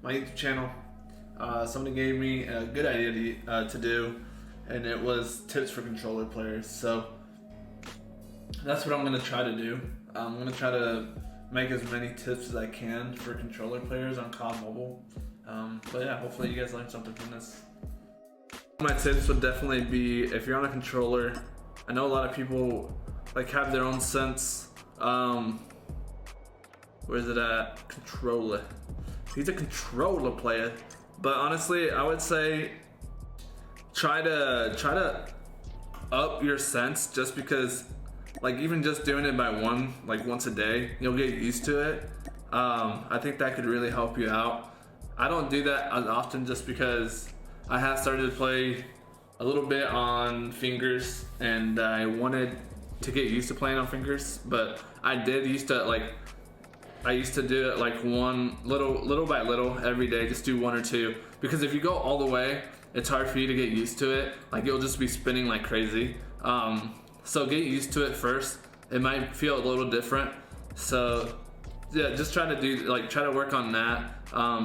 my YouTube channel. Somebody gave me a good idea to do, and it was tips for controller players. So that's what I'm gonna try to do. I'm gonna try to make as many tips as I can for controller players on COD Mobile. But yeah, hopefully you guys learned something from this. My tips would definitely be, if you're on a controller, I know a lot of people like have their own sense. Where's it at? Controller. He's a controller player. But honestly, I would say try to up your sense, just because like even just doing it by once a day, you'll get used to it. I think that could really help you out. I don't do that as often just because I have started to play a little bit on fingers, and I wanted to get used to playing on fingers, but I used to do it like one little by little every day, just do one or two, because if you go all the way, it's hard for you to get used to it. Like, you'll just be spinning like crazy. So get used to it first. It might feel a little different. So yeah, just try to work on that.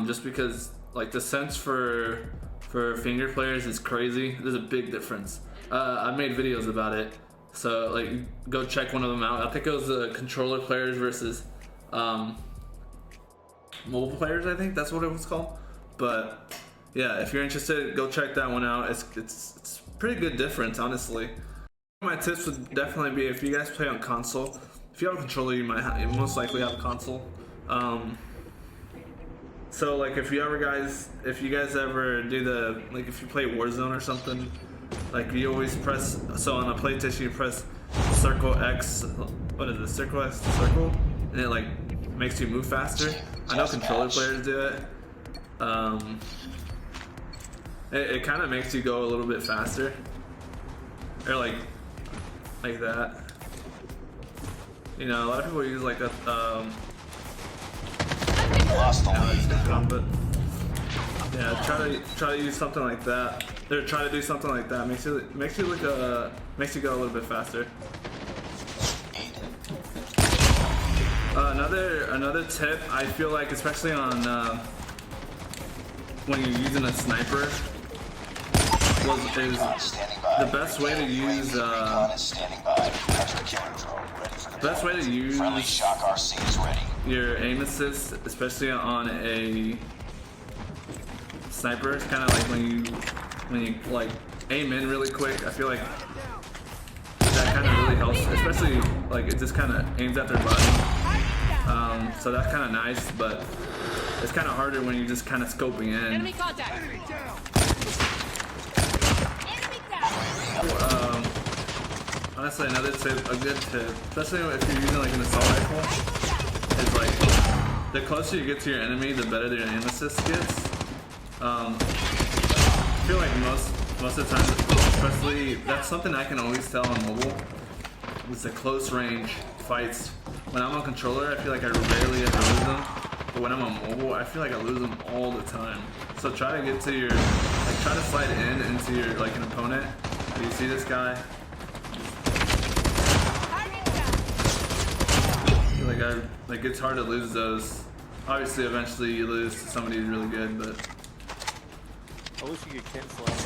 Just because like the sense for finger players is crazy. There's a big difference. I made videos about it. So like, go check one of them out. I think it was the controller players versus mobile players. I think that's what it was called. But yeah, if you're interested, go check that one out. It's pretty good difference, honestly. My tips would definitely be, if you guys play on console, if you have a controller, you most likely have a console. So like, if you guys ever do if you play Warzone or something, like you always press, so on a PlayStation you press circle X, what is it, circle X, circle, and it like makes you move faster. I know controller players do it. It kind of makes you go a little bit faster, or like that. You know, a lot of people use like a but yeah, try to use something like that, or try to do something like that. Makes you go a little bit faster. Another tip, I feel like, especially on when you're using a sniper, is the best way to use your aim assist, especially on a sniper. It's kind of like when you like aim in really quick. I feel like that kind of really helps, especially like it just kind of aims at their body. So that's kind of nice, but it's kind of harder when you're just kind of scoping in. Enemy contact. Honestly, another tip, a good tip, especially if you're using like an assault rifle, is like the closer you get to your enemy, the better their aim assist gets. I feel like most of the time, especially, that's something I can always tell on mobile. It's the close range fights. When I'm on controller, I feel like I rarely ever lose them, but when I'm on mobile, I feel like I lose them all the time. So try to get to your, like, try to slide into your, like, an opponent. Do you see this guy? Like it's hard to lose those. Obviously, eventually you lose to somebody who's really good, but I wish you could cancel out.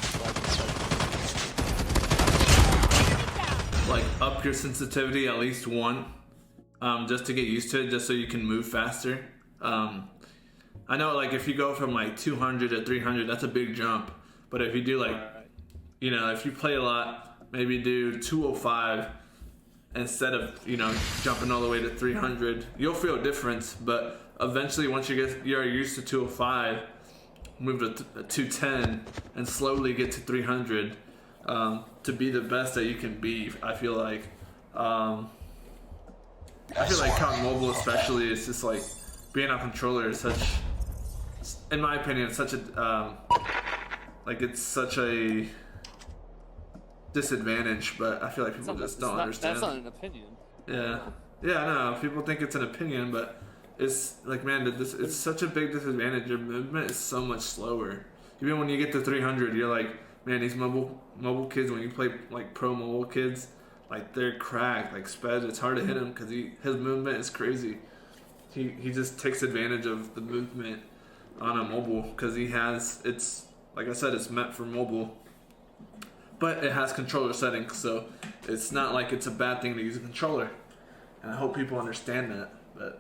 Like, up your sensitivity at least one, just to get used to it, just so you can move faster. I know, like, if you go from like 200 to 300, that's a big jump. But if you do like, you know, if you play a lot, maybe do 205 instead of, you know, jumping all the way to 300. You'll feel a difference, but eventually, once you're used to 205, move to 210 and slowly get to 300 to be the best that you can be. I feel like COD Mobile especially, it's just like being on controller is such, in my opinion, it's such a it's such a disadvantage, but I feel like people just don't understand. That's not an opinion. Yeah, I know people think it's an opinion, but it's like, man, it's such a big disadvantage. Your movement is so much slower. Even when you get to 300, you're like, man, these mobile kids, when you play like pro mobile kids, like, they're cracked, like Spez. It's hard to hit him because his movement is crazy. He just takes advantage of the movement. on a mobile because it's like I said, it's meant for mobile, but it has controller settings, so it's not like it's a bad thing to use a controller. And I hope people understand that. But